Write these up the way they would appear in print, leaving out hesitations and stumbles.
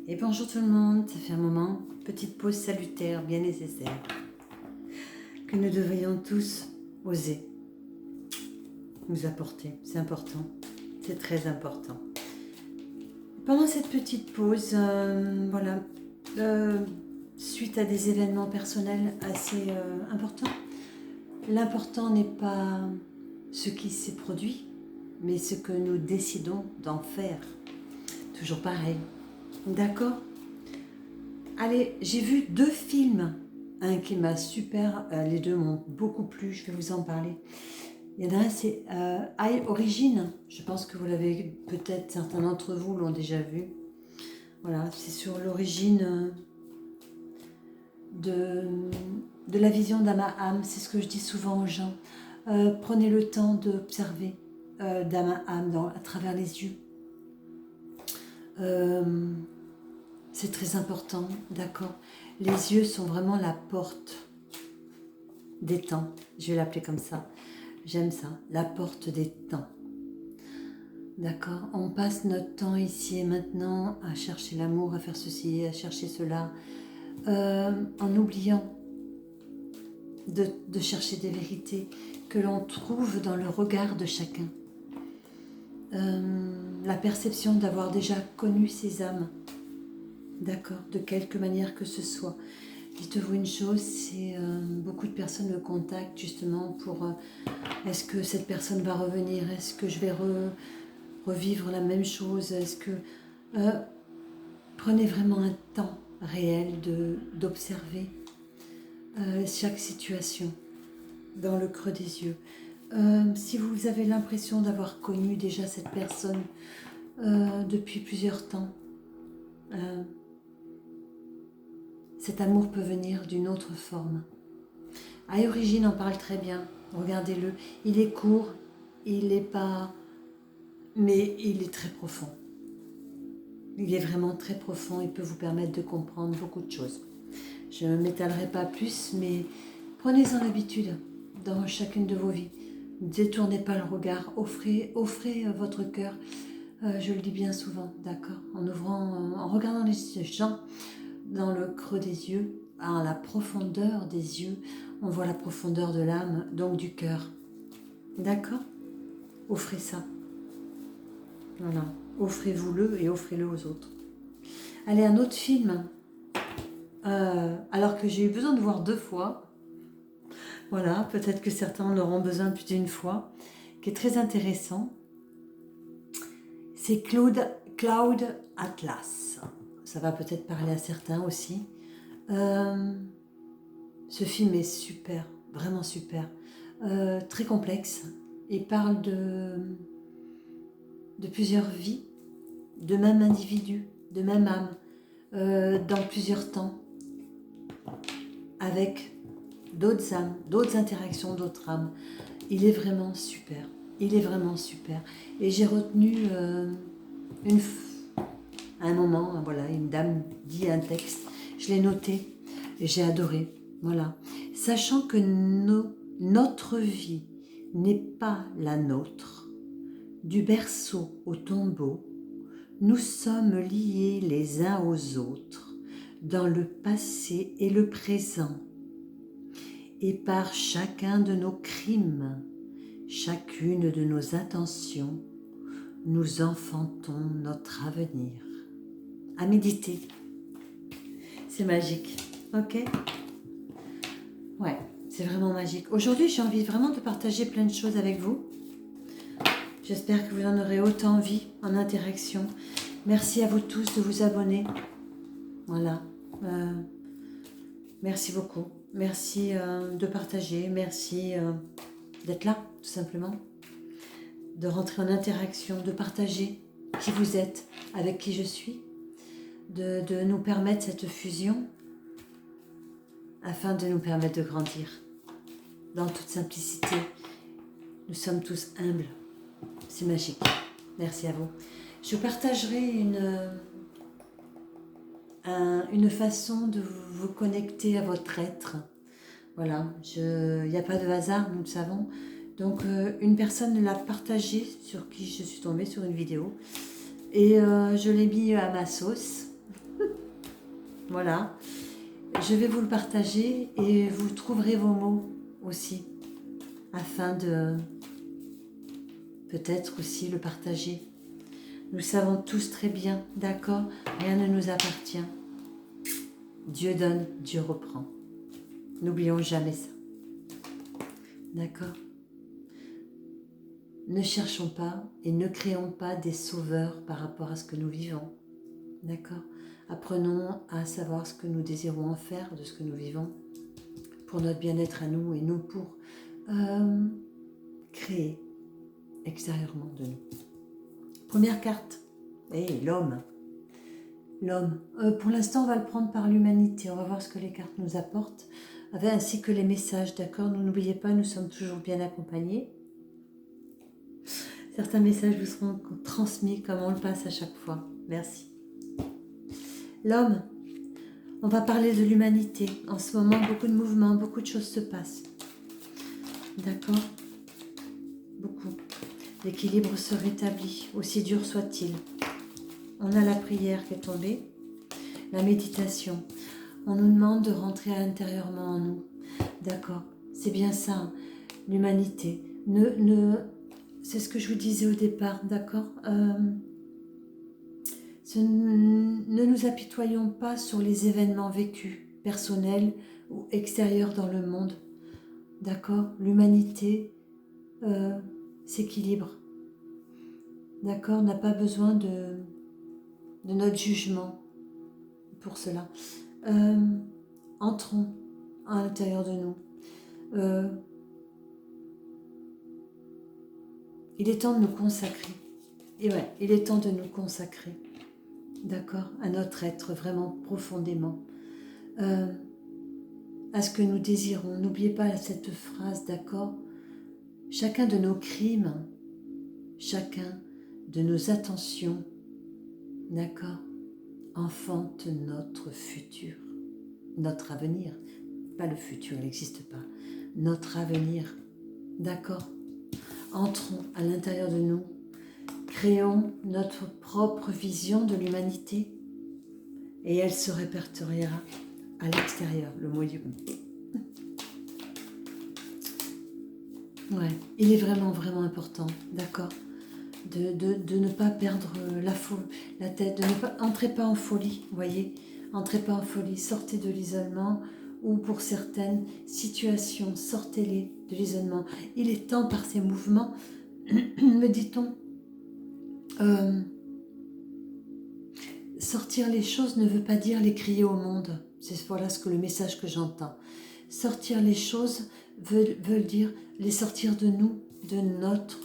Et bonjour tout le monde, ça fait un moment, petite pause salutaire bien nécessaire, que nous devrions tous oser nous apporter, c'est important, c'est très important. Pendant cette petite pause, suite à des événements personnels assez importants, l'important n'est pas ce qui s'est produit, mais ce que nous décidons d'en faire. Toujours pareil, d'accord ? Allez, j'ai vu 2 films, un qui m'a super, les 2 m'ont beaucoup plu, je vais vous en parler. Il y en a un, c'est High Origin, je pense que vous l'avez, peut-être certains d'entre vous l'ont déjà vu. Voilà, c'est sur l'origine de la vision d'Ama-Ham, c'est ce que je dis souvent aux gens. Prenez le temps d'observer d'Ama-Ham à travers les yeux. C'est très important, d'accord. Les yeux sont vraiment la porte des temps, je vais l'appeler comme ça. J'aime ça, la porte des temps. D'accord. On passe notre temps ici et maintenant à chercher l'amour, à faire ceci, à chercher cela, en oubliant de chercher des vérités que l'on trouve dans le regard de chacun. La perception d'avoir déjà connu ces âmes, d'accord, de quelque manière que ce soit. Dites-vous une chose, c'est beaucoup de personnes me contactent justement pour est-ce que cette personne va revenir, est-ce que je vais revivre la même chose, est-ce que prenez vraiment un temps réel d'observer chaque situation dans le creux des yeux. Si vous avez l'impression d'avoir connu déjà cette personne depuis plusieurs temps, cet amour peut venir d'une autre forme. À Origine en parle très bien, regardez-le. Il est court, il n'est pas... mais il est très profond. Il est vraiment très profond, il peut vous permettre de comprendre beaucoup de choses. Je ne m'étalerai pas plus, mais prenez-en l'habitude dans chacune de vos vies. Ne détournez pas le regard, offrez votre cœur. Je le dis bien souvent, d'accord, en regardant les gens dans le creux des yeux, à la profondeur des yeux, on voit la profondeur de l'âme, donc du cœur. D'accord ? Offrez ça. Voilà. Offrez-vous-le et offrez-le aux autres. Allez, un autre film, alors que j'ai eu besoin de voir 2 fois. Voilà, peut-être que certains en auront besoin plus d'une fois, qui est très intéressant. C'est Cloud Atlas. Ça va peut-être parler à certains aussi. Ce film est super, vraiment super. Très complexe. Il parle de plusieurs vies, de même individu, de même âme, dans plusieurs temps, avec d'autres âmes, d'autres interactions, d'autres âmes. Il est vraiment super. Il est vraiment super. Et j'ai retenu à un moment, voilà, une dame dit un texte, je l'ai noté et j'ai adoré. Voilà. Sachant que notre vie n'est pas la nôtre, du berceau au tombeau, nous sommes liés les uns aux autres dans le passé et le présent. Et par chacun de nos crimes, chacune de nos intentions, nous enfantons notre avenir. À méditer. C'est magique, ok ? Ouais, c'est vraiment magique. Aujourd'hui, j'ai envie vraiment de partager plein de choses avec vous. J'espère que vous en aurez autant envie en interaction. Merci à vous tous de vous abonner. Voilà. Merci beaucoup. Merci de partager. Merci d'être là, tout simplement. De rentrer en interaction, de partager qui vous êtes, avec qui je suis. De nous permettre cette fusion afin de nous permettre de grandir dans toute simplicité. Nous sommes tous humbles. C'est magique. Merci à vous. Je partagerai une façon de vous connecter à votre être. Voilà, il n'y a pas de hasard, nous le savons. Donc, une personne l'a partagé, sur qui je suis tombée sur une vidéo. Et je l'ai mis à ma sauce. Voilà. Je vais vous le partager et vous trouverez vos mots aussi, afin de peut-être aussi le partager. Nous savons tous très bien, d'accord, rien ne nous appartient. Dieu donne, Dieu reprend. N'oublions jamais ça. D'accord? Ne cherchons pas et ne créons pas des sauveurs par rapport à ce que nous vivons. D'accord? Apprenons à savoir ce que nous désirons en faire de ce que nous vivons pour notre bien-être à nous et non pour créer extérieurement de nous. Première carte. L'homme. L'homme. Pour l'instant, on va le prendre par l'humanité. On va voir ce que les cartes nous apportent, ainsi que les messages. D'accord? N'oubliez pas, nous sommes toujours bien accompagnés. Certains messages vous seront transmis comme on le passe à chaque fois. Merci. L'homme. On va parler de l'humanité. En ce moment, beaucoup de mouvements, beaucoup de choses se passent. D'accord? Beaucoup. L'équilibre se rétablit, aussi dur soit-il. On a la prière qui est tombée, la méditation. On nous demande de rentrer à l'intérieurement en nous. D'accord? C'est bien ça, hein, l'humanité. C'est ce que je vous disais au départ, d'accord? Ne nous apitoyons pas sur les événements vécus, personnels ou extérieurs dans le monde. D'accord? L'humanité s'équilibre. D'accord? N'a pas besoin de notre jugement pour cela. Entrons à l'intérieur de nous. Il est temps de nous consacrer. Et ouais, il est temps de nous consacrer. D'accord? À notre être vraiment profondément. À ce que nous désirons. N'oubliez pas cette phrase, d'accord? Chacun de nos crimes, chacun de nos attentions, d'accord, enfante notre futur, notre avenir. Pas le futur, il n'existe pas. Notre avenir, d'accord? Entrons à l'intérieur de nous, créons notre propre vision de l'humanité et elle se répertoriera à l'extérieur, le mot du... Ouais, il est vraiment, vraiment important, d'accord, de ne pas perdre la tête, de ne pas... Entrez pas en folie, vous voyez, entrez pas en folie, sortez de l'isolement ou pour certaines situations, sortez-les de l'isolement. Il est temps par ces mouvements, me dit-on, sortir les choses ne veut pas dire les crier au monde. Voilà ce que le message que j'entends. Sortir les choses veut dire les sortir de nous, de notre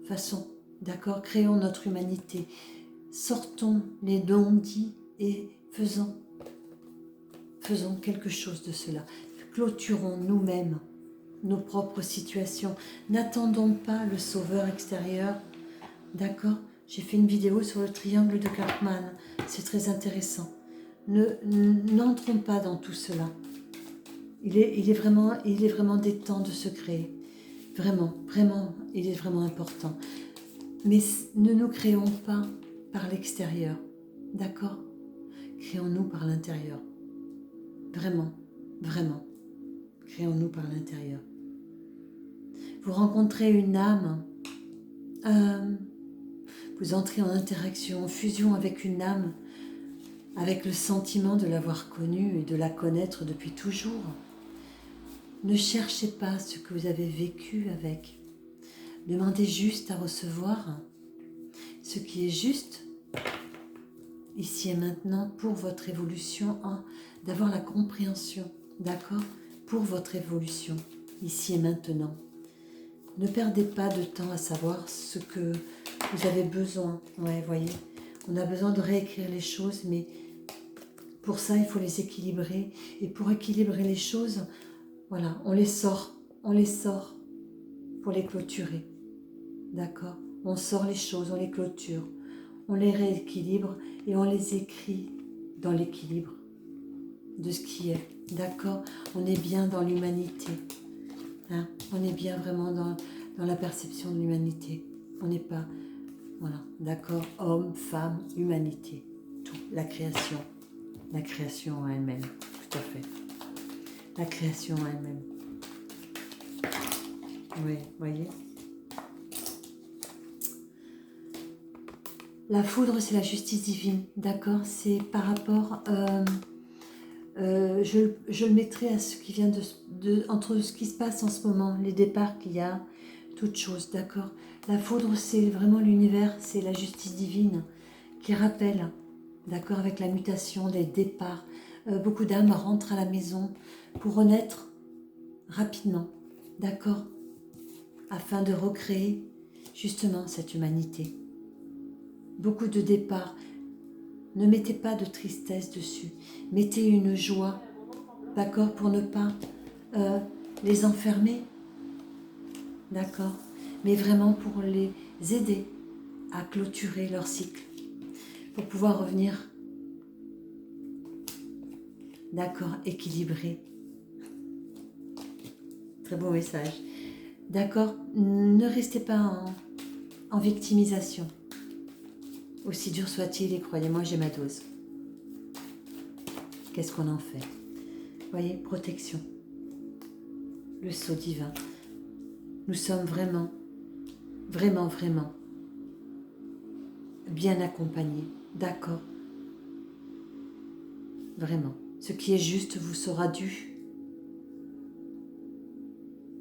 façon. D'accord? Créons notre humanité. Sortons les non-dits et faisons quelque chose de cela. Clôturons nous-mêmes nos propres situations. N'attendons pas le sauveur extérieur. D'accord? J'ai fait une vidéo sur le triangle de Karpman. C'est très intéressant. N'entrons pas dans tout cela. Il est vraiment des temps de se créer. Vraiment, vraiment, il est vraiment important. Mais ne nous créons pas par l'extérieur. D'accord? Créons-nous par l'intérieur. Vraiment, vraiment. Créons-nous par l'intérieur. Vous rencontrez une âme, vous entrez en interaction, en fusion avec une âme, avec le sentiment de l'avoir connue et de la connaître depuis toujours. Ne cherchez pas ce que vous avez vécu avec. Demandez juste à recevoir ce qui est juste, ici et maintenant, pour votre évolution, d'avoir la compréhension, d'accord, pour votre évolution, ici et maintenant. Ne perdez pas de temps à savoir ce que vous avez besoin. Ouais, voyez, on a besoin de réécrire les choses, mais pour ça, il faut les équilibrer. Et pour équilibrer les choses, voilà, on les sort pour les clôturer. D'accord? On sort les choses, on les clôture, on les rééquilibre et on les écrit dans l'équilibre de ce qui est. D'accord? On est bien dans l'humanité. Hein? On est bien vraiment dans la perception de l'humanité. On n'est pas... Voilà, d'accord? Homme, femme, humanité. Tout, la création. la création en elle-même, tout à fait. La création en elle-même. Oui, voyez. La foudre, c'est la justice divine, d'accord? C'est par rapport, je le mettrai à ce qui vient entre ce qui se passe en ce moment, les départs qu'il y a, toutes choses, d'accord? La foudre, c'est vraiment l'univers, c'est la justice divine qui rappelle, d'accord, avec la mutation des départs. Beaucoup d'âmes rentrent à la maison pour renaître rapidement, d'accord, afin de recréer justement cette humanité. Beaucoup de départs. Ne mettez pas de tristesse dessus. Mettez une joie, d'accord, pour ne pas les enfermer, d'accord, mais vraiment pour les aider à clôturer leur cycle, pour pouvoir revenir, d'accord, équilibré. Très beau message. D'accord, ne restez pas en victimisation. Aussi dur soit-il, et croyez-moi, j'ai ma dose. Qu'est-ce qu'on en fait? Voyez, protection. Le sceau divin. Nous sommes vraiment, vraiment, vraiment bien accompagnés. D'accord? Vraiment. Ce qui est juste vous sera dû.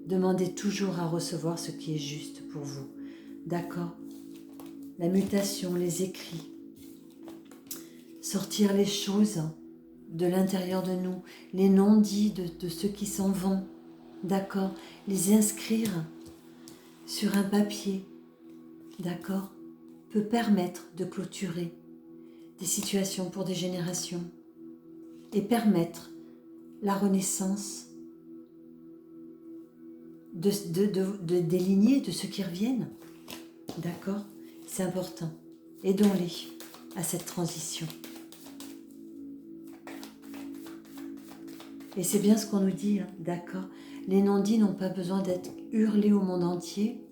Demandez toujours à recevoir ce qui est juste pour vous. D'accord? La mutation, les écrits. Sortir les choses de l'intérieur de nous, les non-dits de ceux qui s'en vont. D'accord? Les inscrire sur un papier. D'accord? Peut permettre de clôturer des situations pour des générations et permettre la renaissance des lignées, de ceux qui reviennent. D'accord? C'est important. Aidons-les à cette transition. Et c'est bien ce qu'on nous dit, hein, d'accord? Les non-dits n'ont pas besoin d'être hurlés au monde entier.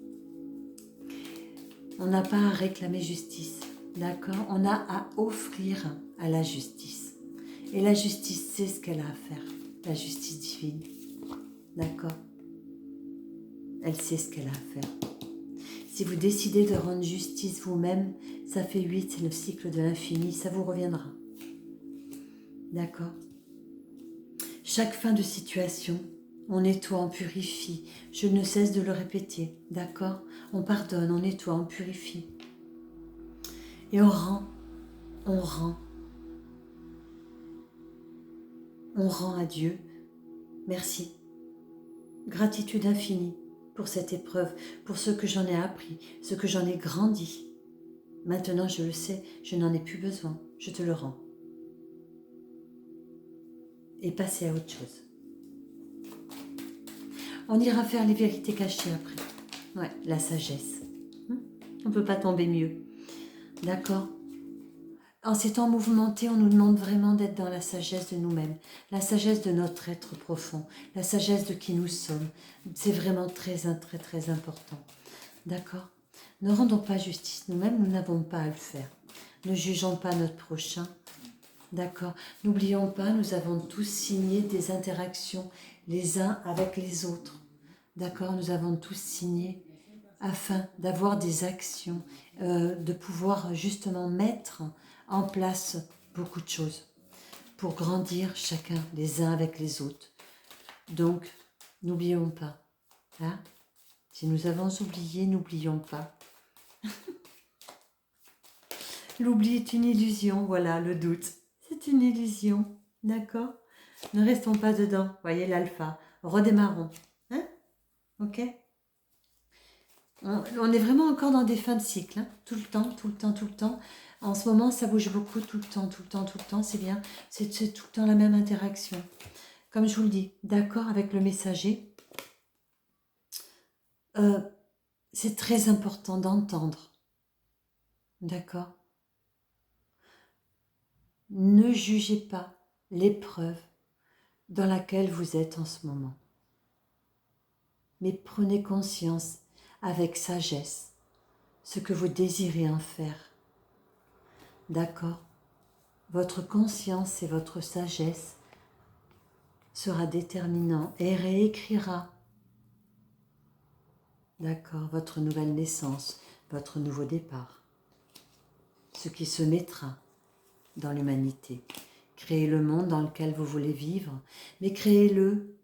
On n'a pas à réclamer justice, d'accord? On a à offrir à la justice. Et la justice, c'est ce qu'elle a à faire, la justice divine, d'accord? Elle sait ce qu'elle a à faire. Si vous décidez de rendre justice vous-même, ça fait 8, c'est le cycle de l'infini, ça vous reviendra. D'accord? Chaque fin de situation, on nettoie, on purifie. Je ne cesse de le répéter, d'accord? On pardonne, on nettoie, on purifie. Et on rend à Dieu. Merci. Gratitude infinie pour cette épreuve, pour ce que j'en ai appris, ce que j'en ai grandi. Maintenant, je le sais, je n'en ai plus besoin. Je te le rends. Et passer à autre chose. On ira faire les vérités cachées après. Ouais, la sagesse. On ne peut pas tomber mieux. D'accord? En ces temps mouvementés, on nous demande vraiment d'être dans la sagesse de nous-mêmes, la sagesse de notre être profond, la sagesse de qui nous sommes. C'est vraiment très, très, très important. D'accord? Ne rendons pas justice nous-mêmes, nous n'avons pas à le faire. Ne jugeons pas notre prochain. D'accord? N'oublions pas, nous avons tous signé des interactions les uns avec les autres. D'accord? Nous avons tous signé afin d'avoir des actions, de pouvoir justement mettre en place beaucoup de choses pour grandir chacun les uns avec les autres. Donc, n'oublions pas. Hein? Si nous avons oublié, n'oublions pas. L'oubli est une illusion, voilà, le doute. C'est une illusion, d'accord? Ne restons pas dedans, voyez l'alpha. Redémarrons. Hein? Ok? On est vraiment encore dans des fins de cycle, hein? Tout le temps, tout le temps, tout le temps. En ce moment, ça bouge beaucoup, tout le temps, tout le temps, tout le temps, c'est bien. C'est tout le temps la même interaction. Comme je vous le dis, d'accord avec le messager, c'est très important d'entendre. D'accord? Ne jugez pas l'épreuve dans laquelle vous êtes en ce moment. Mais prenez conscience avec sagesse ce que vous désirez en faire. D'accord? votre conscience et votre sagesse sera déterminant et réécrira, d'accord, votre nouvelle naissance, votre nouveau départ, ce qui se mettra dans l'humanité. Créez le monde dans lequel vous voulez vivre, mais créez-le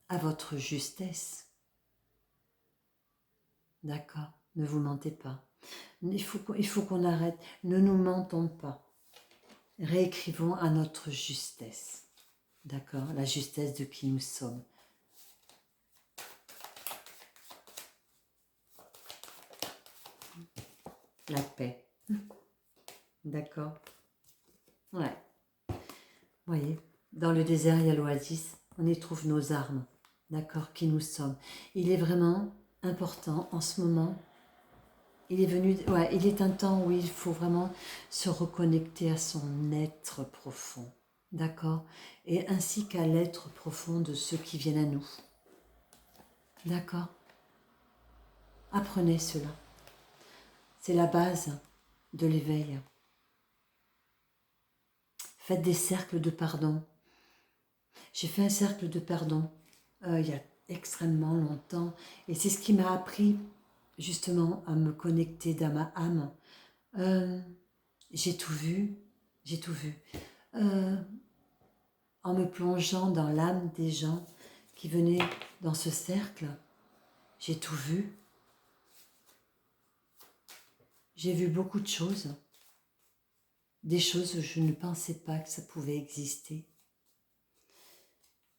à votre justesse. D'accord? Ne vous mentez pas. Il faut qu'on arrête. Ne nous mentons pas. Réécrivons à notre justesse. D'accord? La justesse de qui nous sommes. La paix. D'accord? Ouais. Vous voyez, dans le désert, il y a l'oasis. On y trouve nos armes. D'accord? Qui nous sommes. Il est vraiment important en ce moment. Il est un temps où il faut vraiment se reconnecter à son être profond. D'accord? Et ainsi qu'à l'être profond de ceux qui viennent à nous. D'accord? Apprenez cela. C'est la base de l'éveil. Faites des cercles de pardon. J'ai fait un cercle de pardon il y a extrêmement longtemps. Et c'est ce qui m'a appris justement à me connecter dans ma âme. J'ai tout vu. J'ai tout vu. En me plongeant dans l'âme des gens qui venaient dans ce cercle, j'ai tout vu. J'ai vu beaucoup de choses. Des choses où je ne pensais pas que ça pouvait exister.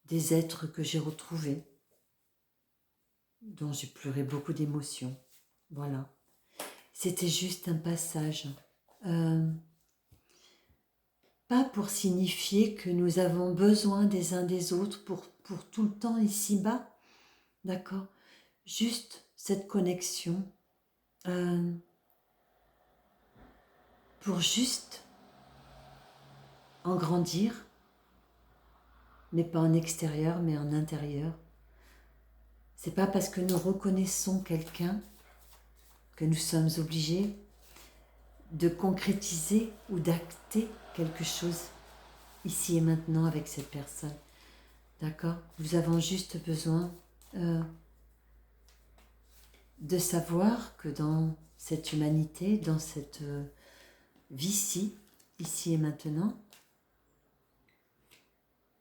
Des êtres que j'ai retrouvés, dont j'ai pleuré beaucoup d'émotions. Voilà. C'était juste un passage. Pas pour signifier que nous avons besoin des uns des autres pour tout le temps ici-bas. D'accord? Juste cette connexion. Pour juste en grandir, mais pas en extérieur, mais en intérieur. C'est pas parce que nous reconnaissons quelqu'un que nous sommes obligés de concrétiser ou d'acter quelque chose ici et maintenant avec cette personne. D'accord? Nous avons juste besoin de savoir que dans cette humanité, dans cette vie-ci, ici et maintenant,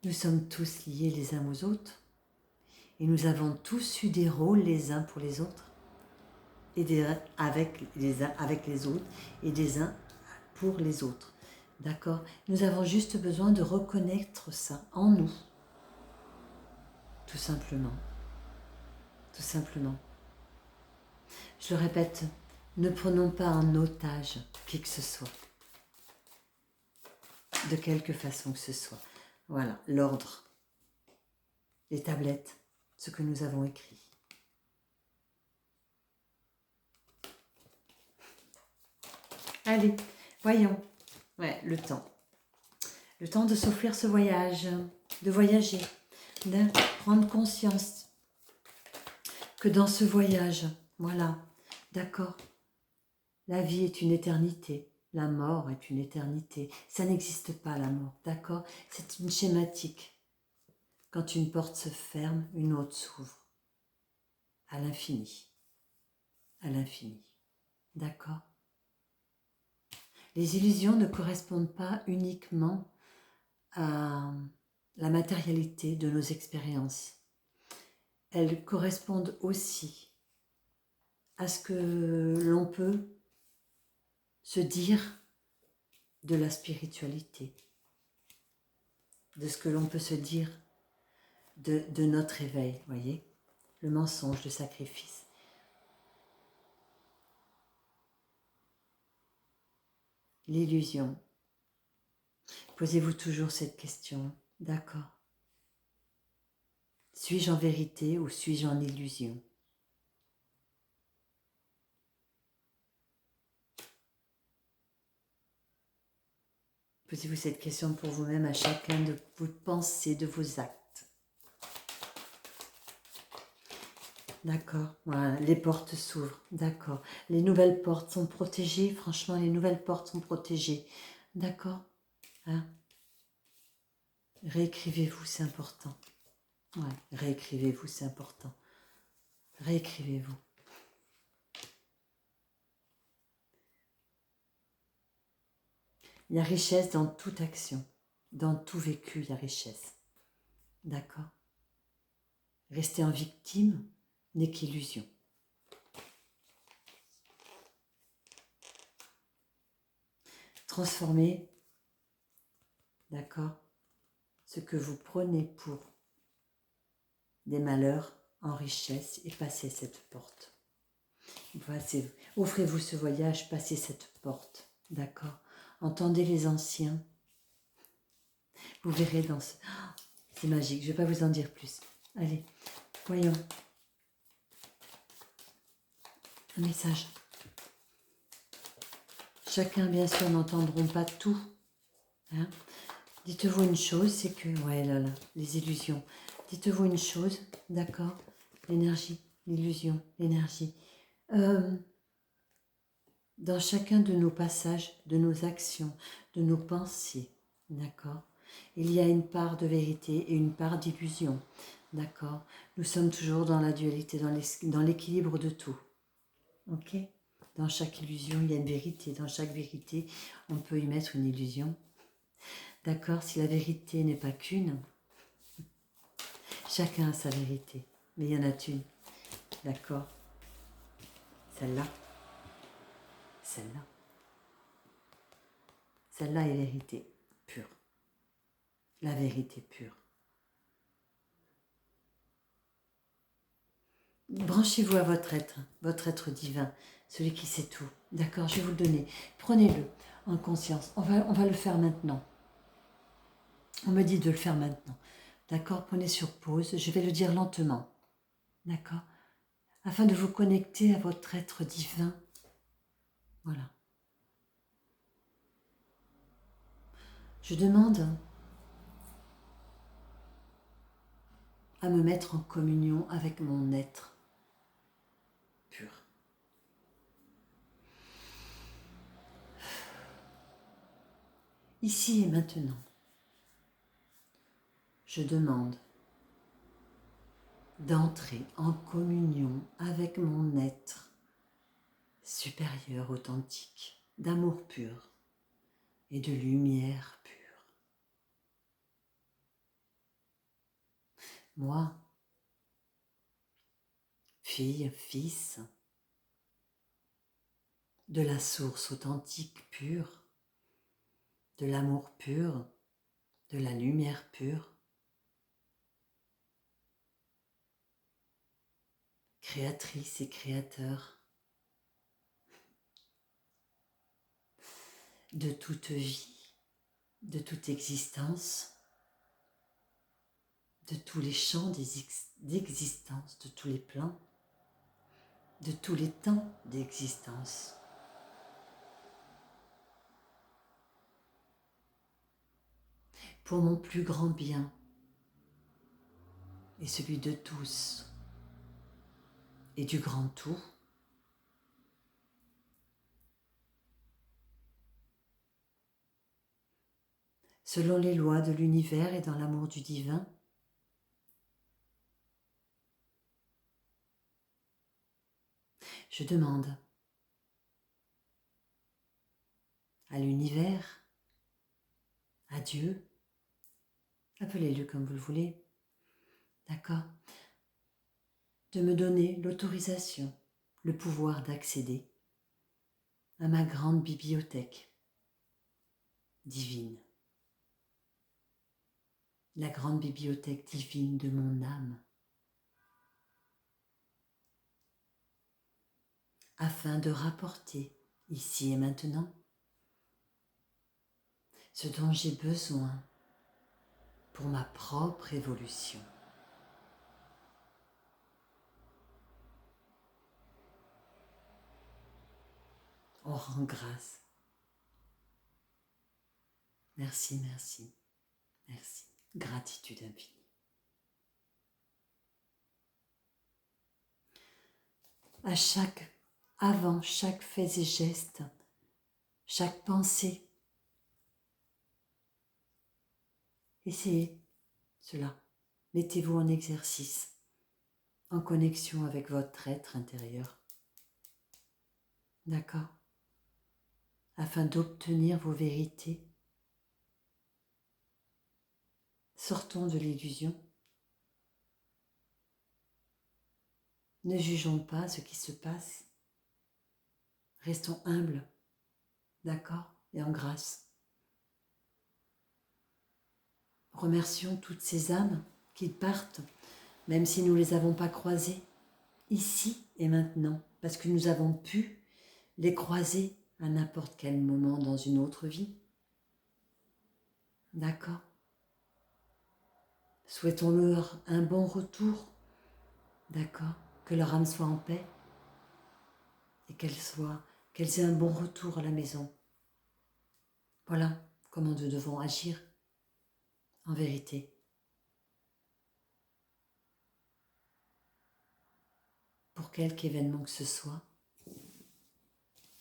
nous sommes tous liés les uns aux autres et nous avons tous eu des rôles les uns pour les autres et avec les uns avec les autres et des uns pour les autres. D'accord? Nous avons juste besoin de reconnaître ça en nous. Tout simplement. Tout simplement. Je le répète, ne prenons pas en otage qui que ce soit. De quelque façon que ce soit. Voilà, l'ordre, les tablettes, ce que nous avons écrit. Allez, voyons. Ouais, le temps. Le temps de s'offrir ce voyage, de voyager, de prendre conscience que dans ce voyage, voilà, d'accord, la vie est une éternité. La mort est une éternité. Ça n'existe pas, la mort, d'accord? C'est une schématique. Quand une porte se ferme, une autre s'ouvre. À l'infini. À l'infini. D'accord? Les illusions ne correspondent pas uniquement à la matérialité de nos expériences. Elles correspondent aussi à ce que l'on peut se dire de la spiritualité, de ce que l'on peut se dire de notre éveil, voyez, le mensonge, le sacrifice. L'illusion. Posez-vous toujours cette question, d'accord? Suis-je en vérité ou suis-je en illusion? Posez-vous cette question pour vous-même à chacun de vos pensées, de vos actes. D'accord, voilà, les portes s'ouvrent, d'accord. Les nouvelles portes sont protégées, franchement, les nouvelles portes sont protégées. D'accord, hein? Réécrivez-vous, c'est important. Ouais, réécrivez-vous, c'est important. Réécrivez-vous. Il y a richesse dans toute action. Dans tout vécu, il y a richesse. D'accord? Rester en victime n'est qu'illusion. Transformez, d'accord, ce que vous prenez pour des malheurs en richesse et passez cette porte. Offrez-vous ce voyage, passez cette porte, d'accord? Entendez les anciens. Vous verrez dans ce... Oh, c'est magique, je ne vais pas vous en dire plus. Allez, voyons. Un message. Chacun, bien sûr, n'entendront pas tout. Hein? Dites-vous une chose, c'est que... Ouais, là, les illusions. Dites-vous une chose, d'accord? L'énergie, l'illusion, l'énergie. Dans chacun de nos passages, de nos actions, de nos pensées, d'accord? Il y a une part de vérité et une part d'illusion, d'accord? Nous sommes toujours dans la dualité, dans l'équilibre de tout, ok? Dans chaque illusion, il y a une vérité. Dans chaque vérité, on peut y mettre une illusion, d'accord? Si la vérité n'est pas qu'une, chacun a sa vérité, mais il y en a une, d'accord? Celle-là, celle-là. Celle-là est vérité pure. La vérité pure. Branchez-vous à votre être divin, celui qui sait tout. D'accord, je vais vous le donner. Prenez-le en conscience. On va le faire maintenant. On me dit de le faire maintenant. D'accord, prenez sur pause. Je vais le dire lentement. D'accord, afin de vous connecter à votre être divin. Voilà. Je demande à me mettre en communion avec mon être pur. Ici et maintenant, je demande d'entrer en communion avec mon être supérieur, authentique, d'amour pur et de lumière pure. Moi, fille, fils, de la source authentique pure, de l'amour pur, de la lumière pure, créatrice et créateur de toute vie, de toute existence, de tous les champs d'existence, de tous les plans, de tous les temps d'existence. Pour mon plus grand bien et celui de tous et du grand tout, selon les lois de l'univers et dans l'amour du divin, je demande à l'univers, à Dieu, appelez-le comme vous le voulez, d'accord, de me donner l'autorisation, le pouvoir d'accéder à ma grande bibliothèque divine, la grande bibliothèque divine de mon âme, afin de rapporter ici et maintenant ce dont j'ai besoin pour ma propre évolution. On rend grâce. Merci, merci, merci. Gratitude infinie. avant chaque fait et geste, chaque pensée. Essayez cela. Mettez-vous en exercice, en connexion avec votre être intérieur. D'accord? Afin d'obtenir vos vérités. Sortons de l'illusion. Ne jugeons pas ce qui se passe. Restons humbles, d'accord? Et en grâce. Remercions toutes ces âmes qui partent, même si nous ne les avons pas croisées, ici et maintenant, parce que nous avons pu les croiser à n'importe quel moment dans une autre vie. D'accord? Souhaitons-leur un bon retour, d'accord? Que leur âme soit en paix et qu'elles aient un bon retour à la maison. Voilà comment nous devons agir, en vérité. Pour quelque événement que ce soit,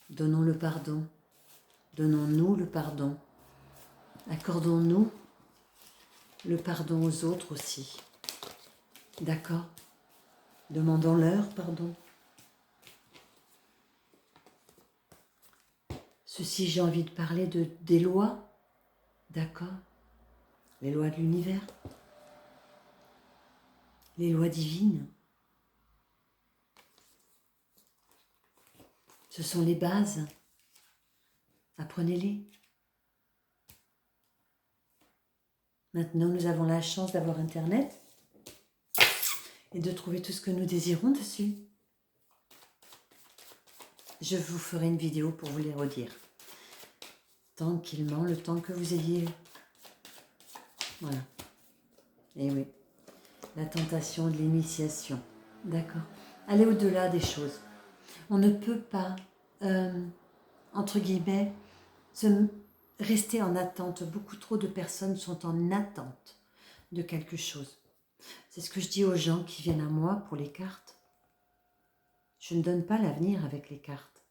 donnons le pardon, donnons-nous le pardon, accordons-nous le pardon aux autres aussi. D'accord? Demandons-leur pardon. Ceci, j'ai envie de parler des lois, d'accord? Les lois de l'univers, les lois divines. Ce sont les bases. Apprenez-les. Maintenant, nous avons la chance d'avoir Internet et de trouver tout ce que nous désirons dessus. Je vous ferai une vidéo pour vous les redire. Tranquillement, le temps que vous ayez. Voilà. Et oui, la tentation de l'initiation. D'accord. Allez au-delà des choses. On ne peut pas, entre guillemets, rester en attente. Beaucoup trop de personnes sont en attente de quelque chose. C'est ce que je dis aux gens qui viennent à moi pour les cartes. Je ne donne pas l'avenir avec les cartes.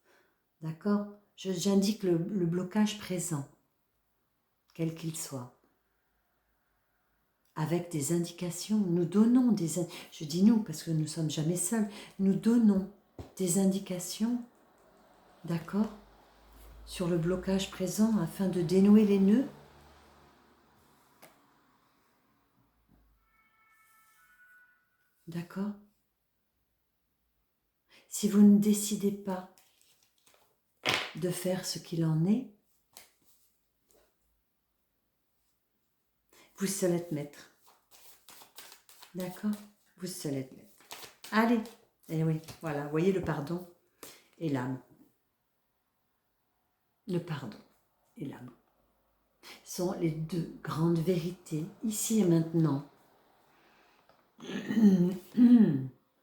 D'accord? J'indique le blocage présent, quel qu'il soit. Avec des indications, nous donnons je dis nous parce que nous ne sommes jamais seuls, nous donnons des indications, d'accord, sur le blocage présent afin de dénouer les nœuds. D'accord? Si vous ne décidez pas de faire ce qu'il en est, vous seul êtes maître. D'accord? Vous seul êtes maître. Allez, eh oui, voilà, vous voyez le pardon et l'âme. Le pardon et l'âme sont les deux grandes vérités, ici et maintenant.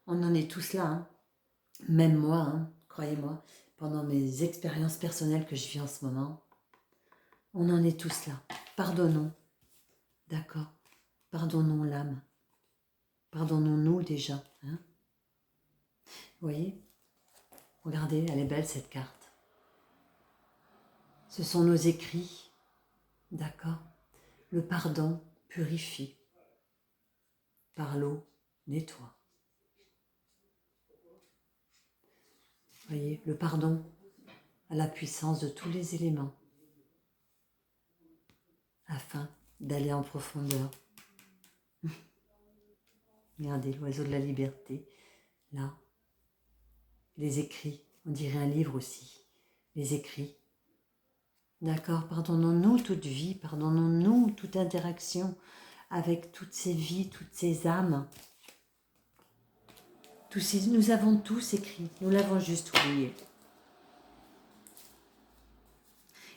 On en est tous là, hein. Même moi, hein, croyez-moi, pendant mes expériences personnelles que je vis en ce moment, on en est tous là. Pardonnons, d'accord? Pardonnons l'âme. Pardonnons-nous déjà. Hein? Vous voyez? Regardez, elle est belle cette carte. Ce sont nos écrits, d'accord? Le pardon purifie. Par l'eau, nettoie. Vous voyez, le pardon a la puissance de tous les éléments afin d'aller en profondeur. Regardez l'oiseau de la liberté, là. Les écrits, on dirait un livre aussi. Les écrits. D'accord, pardonnons-nous toute vie, pardonnons-nous toute interaction avec toutes ces vies, toutes ces âmes. Nous avons tous écrit, nous l'avons juste oublié.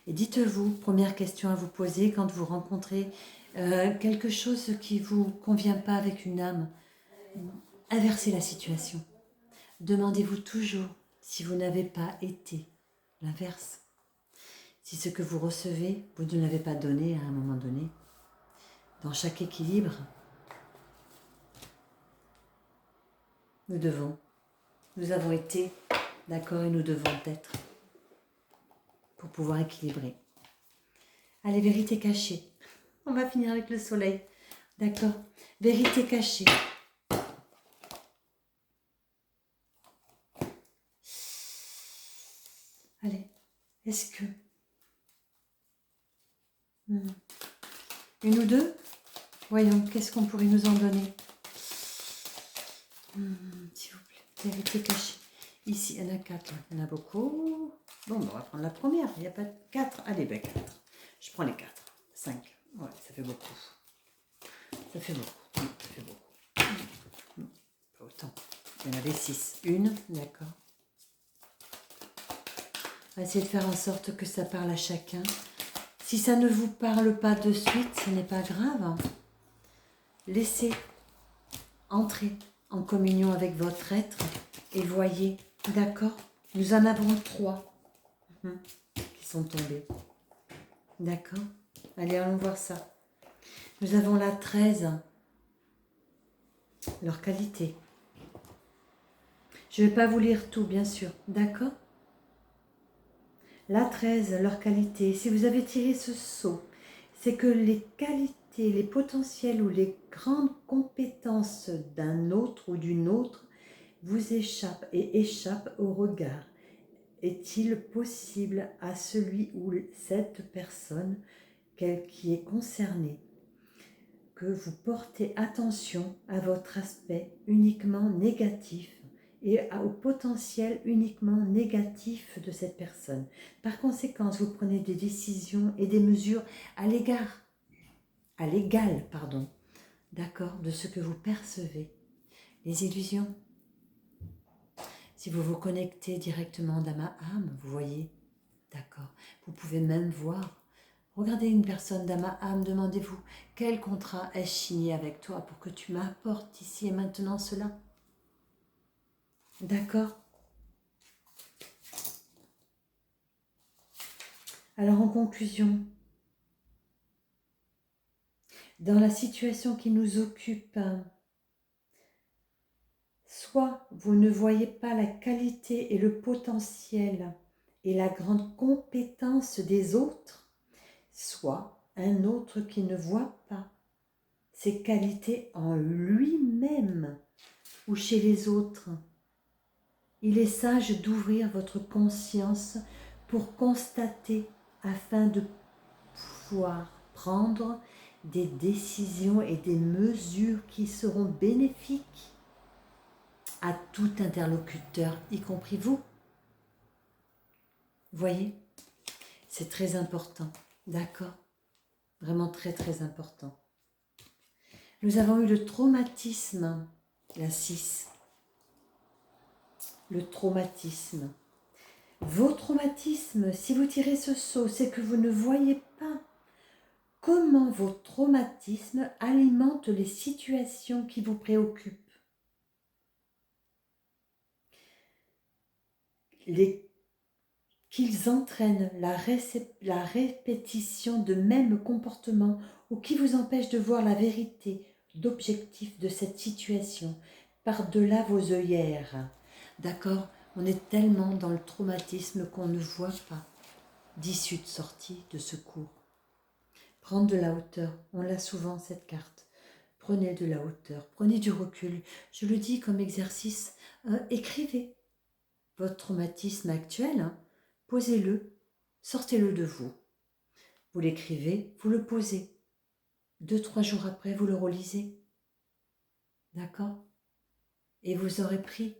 Et dites-vous, première question à vous poser quand vous rencontrez quelque chose qui ne vous convient pas avec une âme, inversez la situation. Demandez-vous toujours si vous n'avez pas été l'inverse. Si ce que vous recevez, vous ne l'avez pas donné à un moment donné. Dans chaque équilibre, nous devons nous avons été, d'accord, et nous devons être pour pouvoir équilibrer. Allez, vérité cachée. On va finir avec le soleil. D'accord. Vérité cachée. Allez, est-ce que... Une ou deux? Voyons, qu'est-ce qu'on pourrait nous en donner? S'il vous plaît, vérité cachée. Ici, il y en a 4. Il y en a beaucoup. Bon, on va prendre la première. Il n'y a pas de 4. Allez, ben 4. Je prends les 4. 5. Ouais, ça fait beaucoup. Ça fait beaucoup. Ça fait beaucoup. Pas autant. Il y en avait 6. Une, d'accord. On va essayer de faire en sorte que ça parle à chacun. Si ça ne vous parle pas de suite, ce n'est pas grave. Laissez entrer en communion avec votre être et voyez, d'accord? Nous en avons 3 qui sont tombés. D'accord? Allez, allons voir ça. Nous avons la 13, leur qualité. Je ne vais pas vous lire tout, bien sûr. D'accord? La 13, leur qualité. Si vous avez tiré ce sceau, c'est que les qualités, les potentiels ou les grandes compétences d'un autre ou d'une autre vous échappent et échappent au regard. Est-il possible à celui ou cette personne qui est concernée que vous portez attention à votre aspect uniquement négatif et au potentiel uniquement négatif de cette personne. Par conséquent, vous prenez des décisions et des mesures à l'égal, d'accord, de ce que vous percevez. Les illusions. Si vous vous connectez directement dans ma âme, vous voyez, d'accord, vous pouvez même voir. Regardez une personne dans ma âme, demandez-vous quel contrat est signé avec toi pour que tu m'apportes ici et maintenant cela. D'accord? Alors en conclusion, dans la situation qui nous occupe, soit vous ne voyez pas la qualité et le potentiel et la grande compétence des autres, soit un autre qui ne voit pas ses qualités en lui-même ou chez les autres. Il est sage d'ouvrir votre conscience pour constater afin de pouvoir prendre des décisions et des mesures qui seront bénéfiques à tout interlocuteur, y compris vous. Voyez, c'est très important, d'accord? Vraiment très très important. Nous avons eu le traumatisme, la 6. Le traumatisme. Vos traumatismes, si vous tirez ce sceau, c'est que vous ne voyez pas comment vos traumatismes alimentent les situations qui vous préoccupent. Qu'ils entraînent la répétition de mêmes comportements ou qui vous empêchent de voir la vérité d'objectif de cette situation par-delà vos œillères. D'accord? On est tellement dans le traumatisme qu'on ne voit pas d'issue de sortie, de secours. Prendre de la hauteur, on l'a souvent cette carte. Prenez de la hauteur, prenez du recul. Je le dis comme exercice, écrivez votre traumatisme actuel, posez-le, sortez-le de vous. Vous l'écrivez, vous le posez. 2-3 jours après, vous le relisez. D'accord? Et vous aurez pris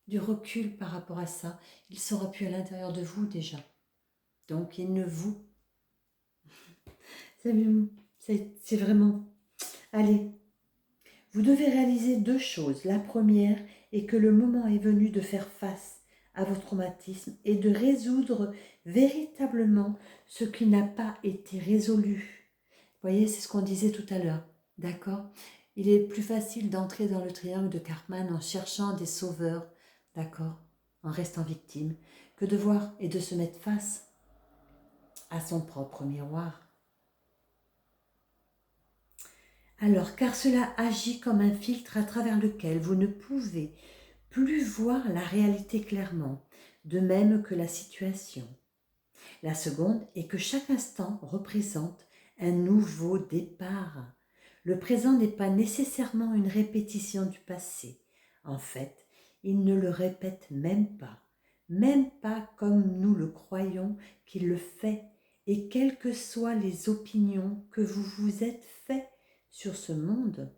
du recul par rapport à ça. Il sera plus à l'intérieur de vous déjà. Donc, il ne vous... C'est vraiment... Allez, vous devez réaliser 2 choses. La première est que le moment est venu de faire face à vos traumatismes et de résoudre véritablement ce qui n'a pas été résolu. Vous voyez, c'est ce qu'on disait tout à l'heure, d'accord? Il est plus facile d'entrer dans le triangle de Karpman en cherchant des sauveurs, d'accord, en restant victime, que de voir et de se mettre face à son propre miroir. Alors, car cela agit comme un filtre à travers lequel vous ne pouvez plus voir la réalité clairement, de même que la situation. La seconde est que chaque instant représente un nouveau départ. Le présent n'est pas nécessairement une répétition du passé. En fait, il ne le répète même pas comme nous le croyons qu'il le fait, et quelles que soient les opinions que vous vous êtes faites sur ce monde,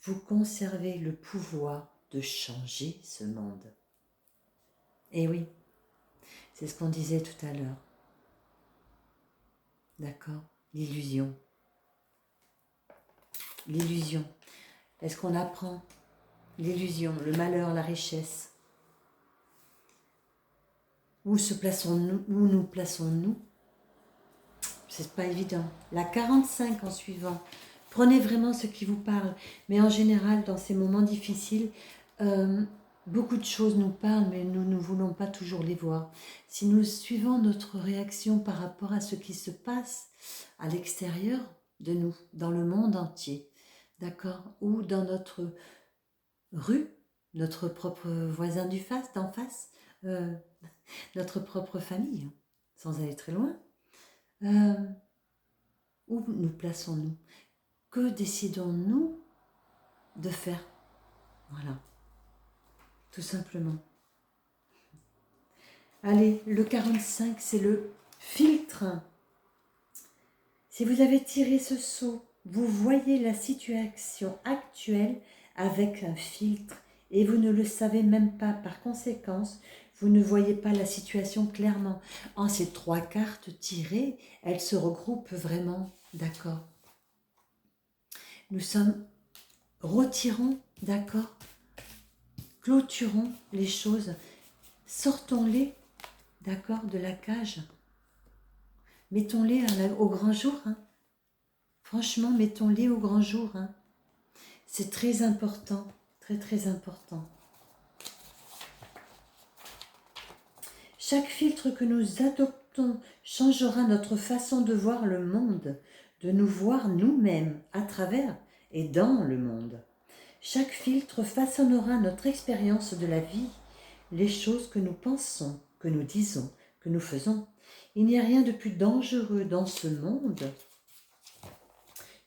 vous conservez le pouvoir de changer ce monde. Et oui, c'est ce qu'on disait tout à l'heure. D'accord? L'illusion. L'illusion. Est-ce qu'on apprend l'illusion, le malheur, la richesse? Où nous plaçons-nous? C'est pas évident. La 45 en suivant. Prenez vraiment ce qui vous parle. Mais en général, dans ces moments difficiles, beaucoup de choses nous parlent, mais nous ne voulons pas toujours les voir. Si nous suivons notre réaction par rapport à ce qui se passe à l'extérieur de nous, dans le monde entier, d'accord, ou dans notre rue, notre propre voisin d'en face, notre propre famille, sans aller très loin, où nous plaçons-nous? Que décidons-nous de faire? Voilà, tout simplement. Allez, le 45, c'est le filtre. Si vous avez tiré ce sceau, vous voyez la situation actuelle avec un filtre et vous ne le savez même pas. Par conséquence, vous ne voyez pas la situation clairement. En ces 3 cartes tirées, elles se regroupent vraiment, d'accord? Nous retirons, d'accord? Clôturons les choses, sortons-les, d'accord, de la cage. Mettons-les au grand jour. Hein. Franchement, mettons-les au grand jour. Hein. C'est très important, très très important. Chaque filtre que nous adoptons changera notre façon de voir le monde, de nous voir nous-mêmes à travers et dans le monde. Chaque filtre façonnera notre expérience de la vie, les choses que nous pensons, que nous disons, que nous faisons. Il n'y a rien de plus dangereux dans ce monde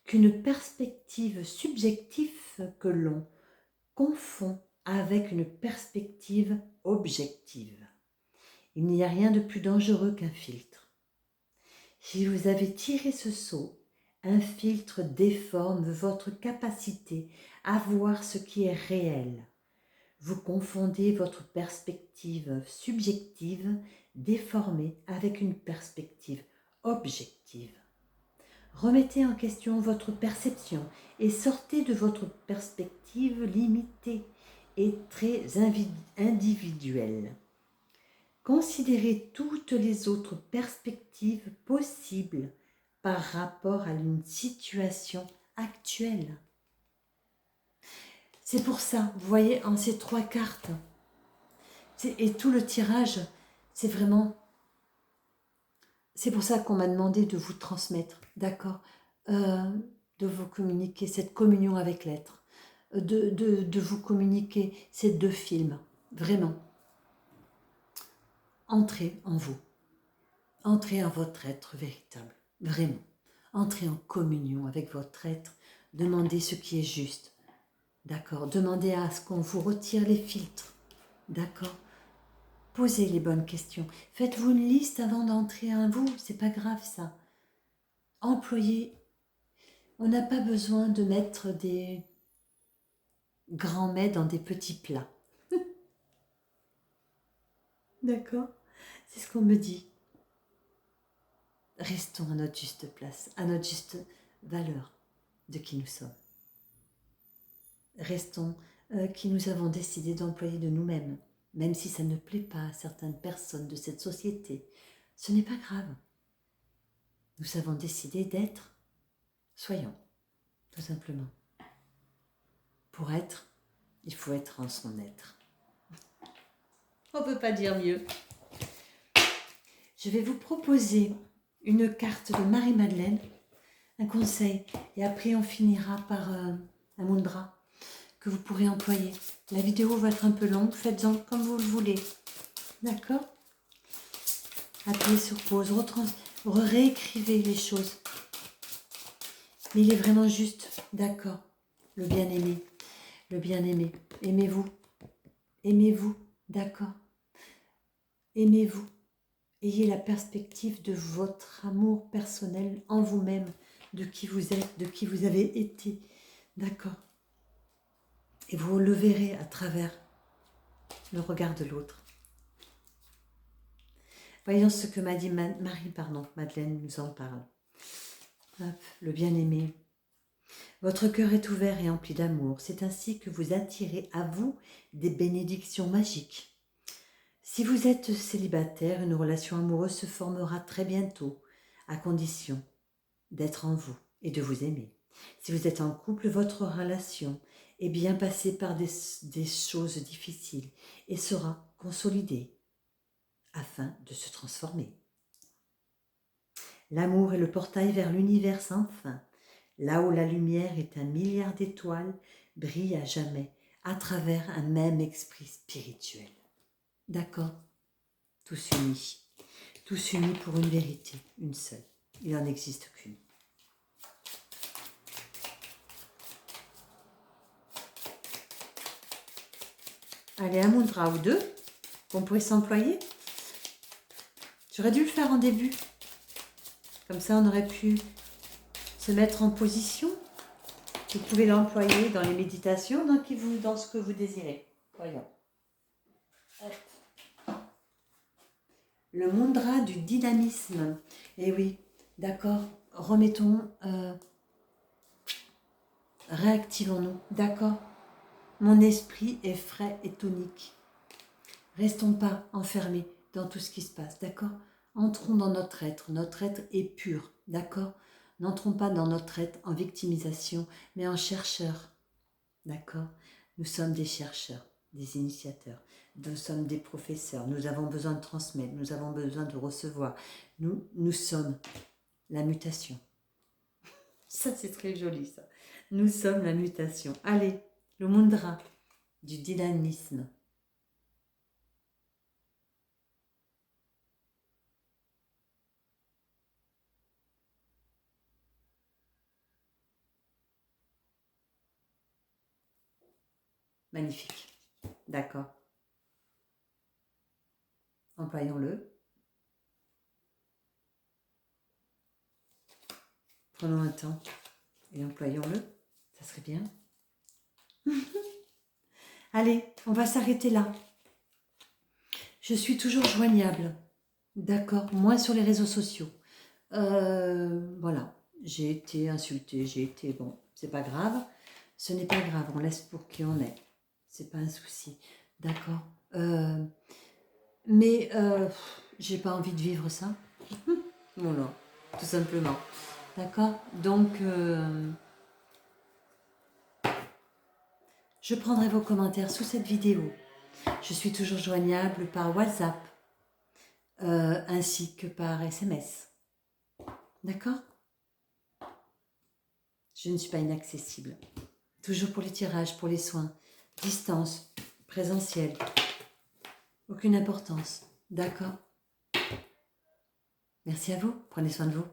qu'une perspective subjective que l'on confond avec une perspective objective. Il n'y a rien de plus dangereux qu'un filtre. Si vous avez tiré ce sceau, un filtre déforme votre capacité à voir ce qui est réel. Vous confondez votre perspective subjective déformée avec une perspective objective. Remettez en question votre perception et sortez de votre perspective limitée et très individuelle. Considérez toutes les autres perspectives possibles par rapport à une situation actuelle. C'est pour ça, vous voyez, en ces 3 cartes, et tout le tirage, c'est vraiment... C'est pour ça qu'on m'a demandé de vous transmettre, d'accord, de vous communiquer cette communion avec l'être, de vous communiquer ces 2 films, vraiment. Entrez en vous, entrez en votre être véritable, vraiment. Entrez en communion avec votre être, demandez ce qui est juste, d'accord. Demandez à ce qu'on vous retire les filtres, d'accord. Posez les bonnes questions. Faites-vous une liste avant d'entrer en vous, c'est pas grave ça. Employez. On n'a pas besoin de mettre des grands mets dans des petits plats. D'accord? C'est ce qu'on me dit. Restons à notre juste place, à notre juste valeur de qui nous sommes. Restons qui nous avons décidé d'employer de nous-mêmes, même si ça ne plaît pas à certaines personnes de cette société. Ce n'est pas grave. Nous avons décidé d'être. Soyons, tout simplement. Pour être, il faut être en son être. On ne peut pas dire mieux. Je vais vous proposer une carte de Marie-Madeleine, un conseil, et après on finira par un mudra. que vous pourrez employer. La vidéo va être un peu longue, faites-en comme vous le voulez. D'accord? Appuyez sur pause, réécrivez les choses. Mais il est vraiment juste, d'accord. Le bien-aimé, le bien-aimé. Aimez-vous, aimez-vous, d'accord. Aimez-vous. Ayez la perspective de votre amour personnel en vous-même, de qui vous êtes, de qui vous avez été, d'accord. Et vous le verrez à travers le regard de l'autre. Voyons ce que m'a dit Madeleine nous en parle. Hop, le bien-aimé. Votre cœur est ouvert et empli d'amour. C'est ainsi que vous attirez à vous des bénédictions magiques. Si vous êtes célibataire, une relation amoureuse se formera très bientôt, à condition d'être en vous et de vous aimer. Si vous êtes en couple, votre relation est bien passée par des choses difficiles et sera consolidée afin de se transformer. L'amour est le portail vers l'univers sans fin. Là où la lumière est 1 milliard d'étoiles, brille à jamais à travers un même esprit spirituel. D'accord? Tous unis. Tous unis pour une vérité, une seule. Il n'en existe qu'une. Allez, un mantra ou deux qu'on pourrait s'employer. J'aurais dû le faire en début. Comme ça, on aurait pu se mettre en position. Vous pouvez l'employer dans les méditations, dans ce que vous désirez. Voyons. Hop. Le mudra du dynamisme. Eh oui, d'accord. Remettons, réactivons-nous. D'accord. Mon esprit est frais et tonique. Restons pas enfermés dans tout ce qui se passe, d'accord? Entrons dans notre être. Notre être est pur, d'accord? N'entrons pas dans notre être en victimisation, mais en chercheur, d'accord? Nous sommes des chercheurs, des initiateurs. Nous sommes des professeurs. Nous avons besoin de transmettre. Nous avons besoin de recevoir. Nous sommes la mutation. Ça, c'est très joli, ça. Nous sommes la mutation. Allez, le mudra du dynamisme. Magnifique. D'accord. Employons-le. Prenons un temps et employons-le. Ça serait bien. Allez, on va s'arrêter là. Je suis toujours joignable. D'accord. Moins sur les réseaux sociaux. Voilà. J'ai été insultée. Bon, c'est pas grave. Ce n'est pas grave. On laisse pour qui on est. C'est pas un souci. D'accord. Mais j'ai pas envie de vivre ça. Voilà. Tout simplement. D'accord. Donc, je prendrai vos commentaires sous cette vidéo. Je suis toujours joignable par WhatsApp, ainsi que par SMS. D'accord? Je ne suis pas inaccessible. Toujours pour les tirages, pour les soins. Distance, présentiel. Aucune importance. D'accord? Merci à vous. Prenez soin de vous.